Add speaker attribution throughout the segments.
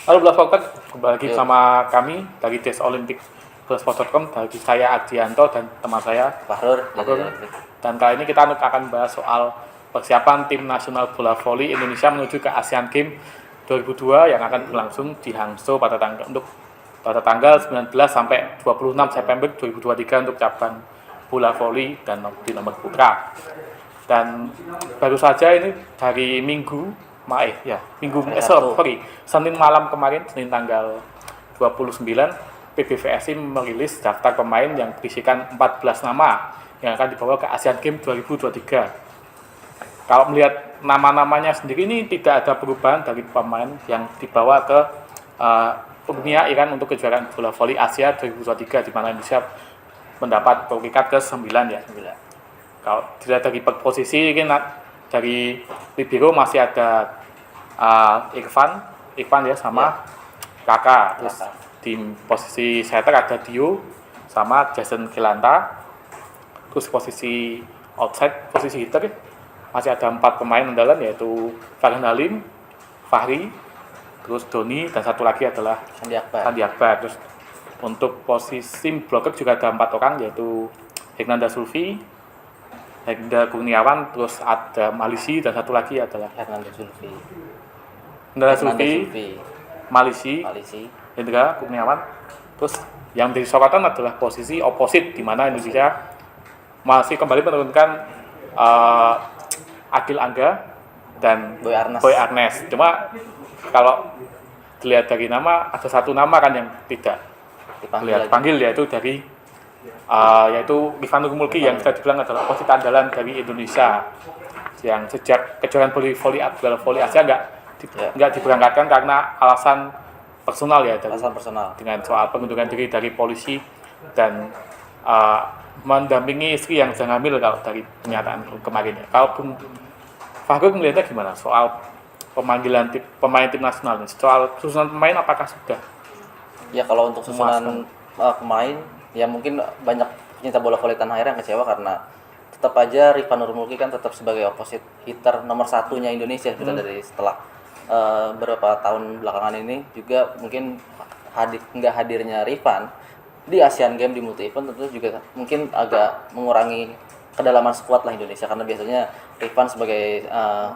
Speaker 1: Halo Bola Pocket, kembali lagi
Speaker 2: Yuk,
Speaker 1: bersama kami dari desolympic.com, dari saya Adrianto dan teman saya
Speaker 2: Fahrur dari
Speaker 1: Fahrul.
Speaker 2: Olympic.
Speaker 1: Dan kali ini kita akan bahas soal persiapan tim nasional bola voli Indonesia menuju ke Asian Games 2002 yang akan berlangsung di Hangzhou pada tanggal 19 sampai 26 September 2023 untuk cabang bola voli dan di nomor putra. Dan baru saja ini dari Senin malam kemarin, Senin tanggal 29, PBVSI merilis daftar pemain yang berisikan 14 nama yang akan dibawa ke Asian Games 2023. Kalau melihat nama-namanya sendiri ini tidak ada perubahan dari pemain yang dibawa ke Uni Iran untuk kejuaraan bola voli Asia 2023 di mana Indonesia mendapat peringkat ke-9 ya. Kalau dilihat dari posisi ini dari libero masih ada Irfan ya sama Kakak. Terus di posisi setter ada Dio sama Jason Kilanta. Terus posisi outside, posisi hitter masih ada 4 pemain andalan yaitu Farhan Halim, Fahri, terus Doni dan satu lagi adalah Sandi Akbar. Terus untuk posisi blocker juga ada 4 orang yaitu Hernanda Sulfi, Hendra Kurniawan, terus ada Malisi dan satu lagi adalah
Speaker 2: Hernanda Sulfi,
Speaker 1: Malisi, Hendra Kurniawan. Terus yang menjadi sorotan adalah posisi oposit di mana Indonesia masih kembali menurunkan Agil Angga dan Boy Arnes. Cuma kalau dilihat dari nama ada satu nama kan yang tidak dipanggil yaitu dari yaitu Ivan Nurmulki yang bisa dibilang adalah oposit andalan dari Indonesia yang sejak kejuaraan voli Asia nggak diberangkatkan karena alasan personal ya, dengan soal pengunduran diri dari polisi dan mendampingi istri yang sedang hamil kalau dari pernyataan kemarin ya. Kalau Bung Fahrul melihatnya gimana soal pemanggilan pemain tim nasional ini? Soal susunan pemain apakah sudah?
Speaker 2: Ya kalau untuk susunan pemain, ya mungkin banyak pecinta bola voli tanah air yang kecewa karena tetap aja Rifan Nurmulki kan tetap sebagai opposite hitter nomor satunya Indonesia dari setelah beberapa tahun belakangan ini juga mungkin nggak hadirnya Rifan di Asian Games di multi event tentu juga mungkin agak mengurangi kedalaman skuad lah Indonesia karena biasanya Rifan sebagai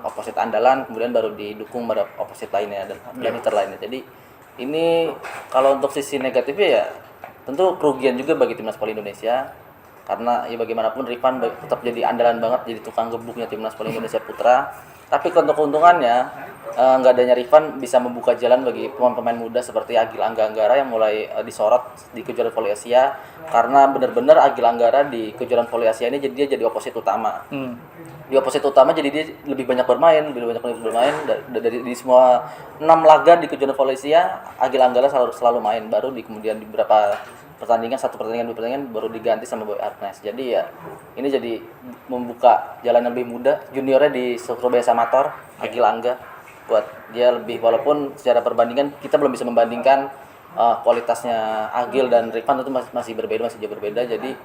Speaker 2: opposite andalan kemudian baru didukung pada opposite lainnya dan hitter lainnya. Jadi ini kalau untuk sisi negatifnya ya tentu kerugian juga bagi timnas voli Indonesia karena ya bagaimanapun Rifan tetap jadi andalan banget, jadi tukang gebuknya timnas voli Indonesia putra. Tapi untuk keuntungannya nggak adanya Rifan bisa membuka jalan bagi pemain-pemain muda seperti Agil Anggara yang mulai disorot di kejuaraan voli Asia karena benar-benar Agil Anggara di kejuaraan voli Asia ini dia jadi oposit utama. Di oposit utama jadi dia lebih banyak bermain dari di semua 6 laga di kejuaraan voli Asia Agil Anggara selalu main, baru kemudian di beberapa pertandingan, dua pertandingan baru diganti sama Boy Arnes. Jadi ya ini jadi membuka jalan yang lebih mudah juniornya di Surabaya Samator, Agil Angga, buat dia lebih, walaupun secara perbandingan kita belum bisa membandingkan kualitasnya Agil dan Rifan itu masih jauh berbeda. Jadi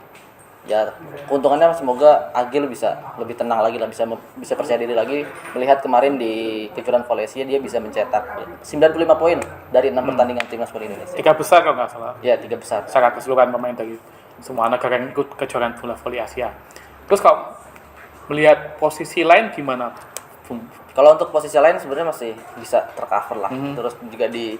Speaker 2: ya keuntungannya semoga Agil bisa lebih tenang lagi lah, bisa percaya diri lagi, melihat kemarin di kejuaraan voli Asia dia bisa mencetak 95 poin dari 6 pertandingan timnas voli Indonesia.
Speaker 1: 3 besar kalau nggak salah.
Speaker 2: Ya, 3 besar.
Speaker 1: Secara keseluruhan pemain dari semua negara yang ikut kejuaraan bola voli Asia. Terus kalau melihat posisi lain gimana?
Speaker 2: Kalau untuk posisi lain sebenarnya masih bisa tercover lah. Terus juga di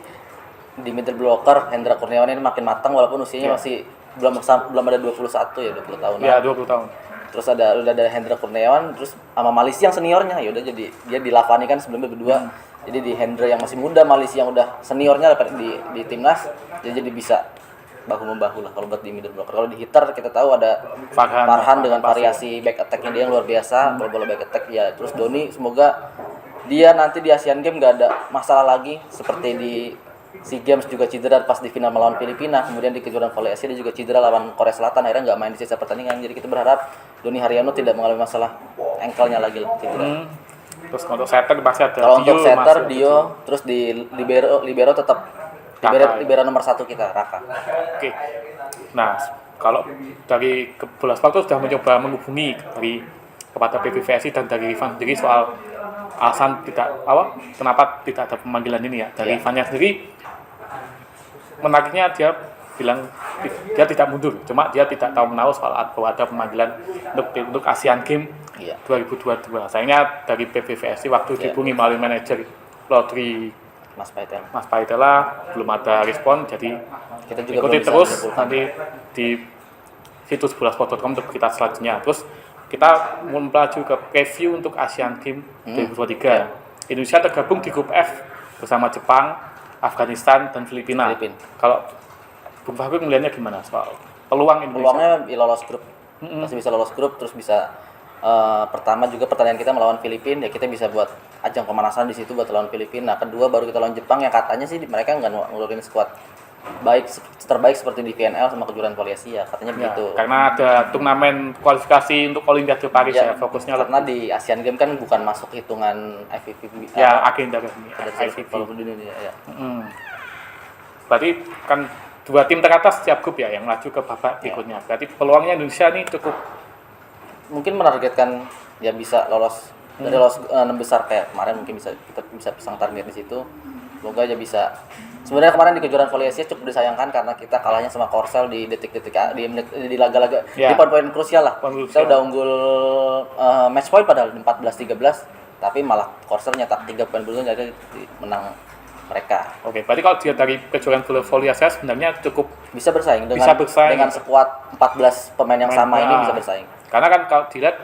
Speaker 2: middle blocker Hendra Kurniawan ini makin matang walaupun usianya masih belum ada 20 tahun.
Speaker 1: Ya, 20 tahun.
Speaker 2: Terus udah ada Hendra Kurniawan, terus sama Malisi yang seniornya, ya udah jadi dia di Lavani kan sebelumnya berdua. Jadi di Hendra yang masih muda, Malisi yang udah seniornya di timnas, dia jadi bisa bahu membahu lah kalau buat di middle blocker. Kalau di hitter kita tahu ada Farhan dengan variasi back attack-nya dia yang luar biasa, bola back attack ya. Terus Doni semoga dia nanti di Asian Games gak ada masalah lagi seperti di SEA Games juga cedera pas di final melawan Filipina, kemudian di kejuaraan voli Asia dia juga cedera lawan Korea Selatan, akhirnya nggak main di sisa pertandingan. Jadi kita berharap Doni Haryono tidak mengalami masalah ankle-nya lagi cedera.
Speaker 1: Terus untuk setter masih ada.
Speaker 2: Kalau untuk setter Dio, terus di libero tetap libero nomor 1 kita Raka.
Speaker 1: Oke. Nah, kalau dari Bola Sport sudah mencoba menghubungi kepada PBVSI dan dari Rifan sendiri soal alasan kenapa tidak ada pemanggilan ini ya. Dari Vanya sendiri menariknya dia bilang dia tidak mundur, cuma dia tidak tahu menahu soal bahwa ada pemanggilan untuk Asian Games 2022. Sayangnya dari PBVSI waktu dihubungi melalui manajer Lotri Mas Paitela belum ada respon, jadi
Speaker 2: kita juga
Speaker 1: ikuti terus nanti di situs bolasport.com untuk kita selanjutnya. Terus kita melaju ke preview untuk Asian Games 2023. Indonesia tergabung di grup F bersama Jepang, Afghanistan, dan Filipina. Kalau Bung Fahri melihatnya gimana soal peluang Indonesia?
Speaker 2: Peluangnya lolos grup, masih bisa lolos grup, terus bisa pertama juga pertandingan kita melawan Filipina, ya kita bisa buat ajang pemanasan di situ buat lawan Filipina. Nah, kedua baru kita lawan Jepang yang katanya sih mereka nggak ngeluarin skuad terbaik seperti di VNL sama kejuaraan voli Asia, katanya begitu.
Speaker 1: Karena ada turnamen kualifikasi untuk Olimpiade Paris ya fokusnya.
Speaker 2: Karena di Asian Games kan bukan masuk hitungan IFFB.
Speaker 1: Ya agenda resmi
Speaker 2: IFFB di dunia ya.
Speaker 1: Berarti kan dua tim teratas setiap grup ya yang maju ke babak berikutnya. Berarti peluangnya Indonesia ini cukup
Speaker 2: mungkin menargetkan ya bisa lolos dari lolos 6 besar kayak kemarin, mungkin kita bisa pasang target di situ. Semoga aja bisa. Sebenarnya kemarin di kejuaraan voli Asia cukup disayangkan karena kita kalahnya sama Korsel di detik-detik di laga-laga di poin-poin krusial lah. Kita udah unggul match point padahal 14-13, tapi malah Korsel nyetak 3 poin beruntun jadi menang mereka.
Speaker 1: Oke, berarti kalau dia dari kejuaraan voli Asia sebenarnya cukup
Speaker 2: bisa bersaing dengan sekuat 14 pemain yang sama ini bisa bersaing.
Speaker 1: Karena kan kalau dilihat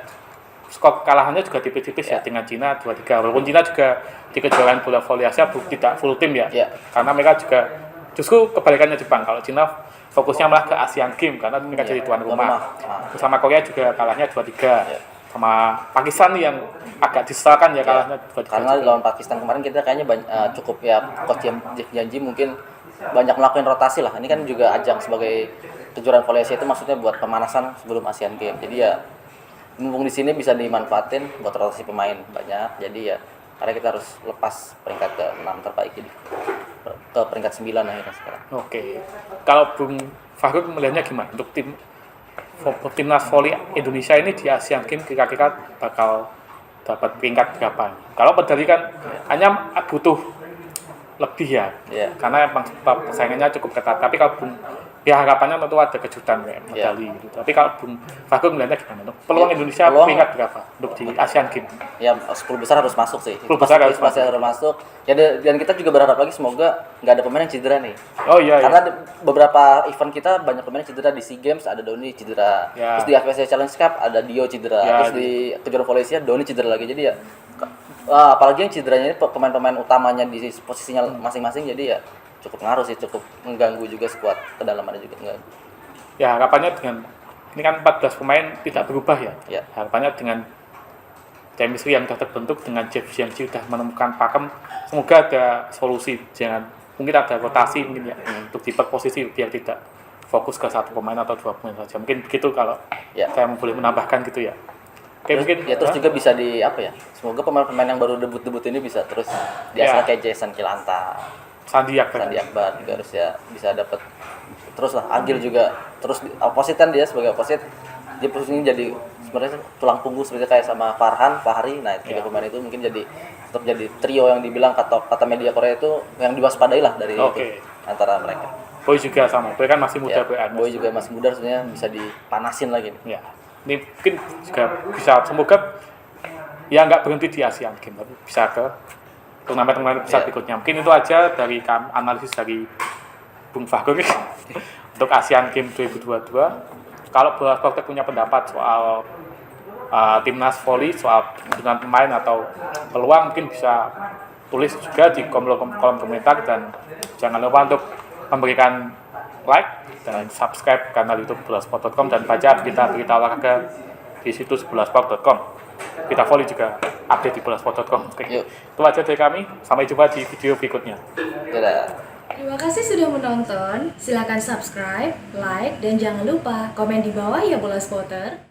Speaker 1: skor kalahannya juga tipis-tipis ya dengan Cina 2-3. Walaupun Cina juga di kejuaraan bola voli Asia tidak full tim ya. Karena mereka juga justru kebalikannya Jepang. Kalau Cina fokusnya malah ke Asian Games karena mereka jadi tuan rumah. Bersama Korea juga kalahnya 2-3. Sama Pakistan yang agak disesalkan ya kalahnya 2-3.
Speaker 2: Karena lawan Pakistan kemarin kita kayaknya cukup ya coach Jeff Janji mungkin banyak melakukan rotasi lah. Ini kan juga ajang sebagai kejuaraan voli Asia itu maksudnya buat pemanasan sebelum Asian Games. Jadi ya mumpung di sini bisa dimanfaatin buat rotasi pemain banyak. Jadi ya karena kita harus lepas peringkat ke-6 terbaik jadi ke peringkat 9 akhirnya sekarang.
Speaker 1: Oke. Kalau Bung Fahri melihatnya gimana untuk timnas voli Indonesia ini di Asian Games kira-kira bakal dapat peringkat berapa? Kalau medali kan hanya butuh lebih ya. Karena emang persaingannya cukup ketat. Tapi kalau Bung harapannya tentu ada kejutan kayak medali gitu. Tapi kalau Bung Fahri melihatnya gimana? Untuk peluang Indonesia peringkat berapa untuk di Asian Games?
Speaker 2: Ya 10 besar harus masuk sih.
Speaker 1: 10 besar harus
Speaker 2: masuk. Ya dan kita juga berharap lagi semoga nggak ada pemain yang cedera nih.
Speaker 1: Oh iya.
Speaker 2: Karena beberapa event kita banyak pemain yang cedera. Di SEA Games ada Doni cedera. Terus di AFC Challenge Cup ada Dio cedera. Terus di kejuaraan voli Asia Doni cedera lagi. Jadi ya apalagi yang cederanya ini pemain-pemain utamanya di posisinya masing-masing, jadi ya cukup ngaruh sih, cukup mengganggu juga skuad kedalamannya juga mengganggu.
Speaker 1: Ya harapannya dengan ini kan 14 pemain tidak berubah ya. Harapannya dengan chemistry yang sudah terbentuk dengan Jeff Janji sudah menemukan pakem, semoga ada solusi, mungkin ada rotasi mungkin ya untuk di posisi biar tidak fokus ke satu pemain atau dua pemain saja. Mungkin begitu kalau saya boleh menambahkan gitu ya. Oke, mungkin
Speaker 2: terus juga bisa semoga pemain-pemain yang baru debut ini bisa terus biasa kayak Jason Kilanta, Sandi Akbar juga harus ya bisa dapat terus lah. Agil juga terus opposite kan dia sebagai opposite dia posisinya jadi sebenarnya tulang punggung seperti kayak sama Fahri. Nah, tiga pemain itu mungkin tetap jadi trio yang dibilang kata media Korea itu yang diwaspadai lah dari itu antara mereka.
Speaker 1: Boy juga sama, Boy kan masih muda.
Speaker 2: Boy juga masih muda, sebenarnya bisa dipanasin lagi nih.
Speaker 1: Ini mungkin juga bisa, semoga ya nggak berhenti di Asian Games, bisa ke turnamen besar berikutnya. Mungkin itu aja dari analisis dari Bung Fahri untuk Asian Games 2022. Kalau Bola Sport punya pendapat soal timnas voli, soal dengan pemain atau peluang, mungkin bisa tulis juga di kolom komentar, dan jangan lupa untuk memberikan like dan subscribe kanal YouTube bolasport.com dan baca berita-berita olahraga di situs bolasport.com. Kita voli juga update di bolasport.com. Itu aja dari kami. Sampai jumpa di video berikutnya.
Speaker 3: Terima kasih sudah menonton. Silakan subscribe, like, dan jangan lupa komen di bawah ya Bola Spotter.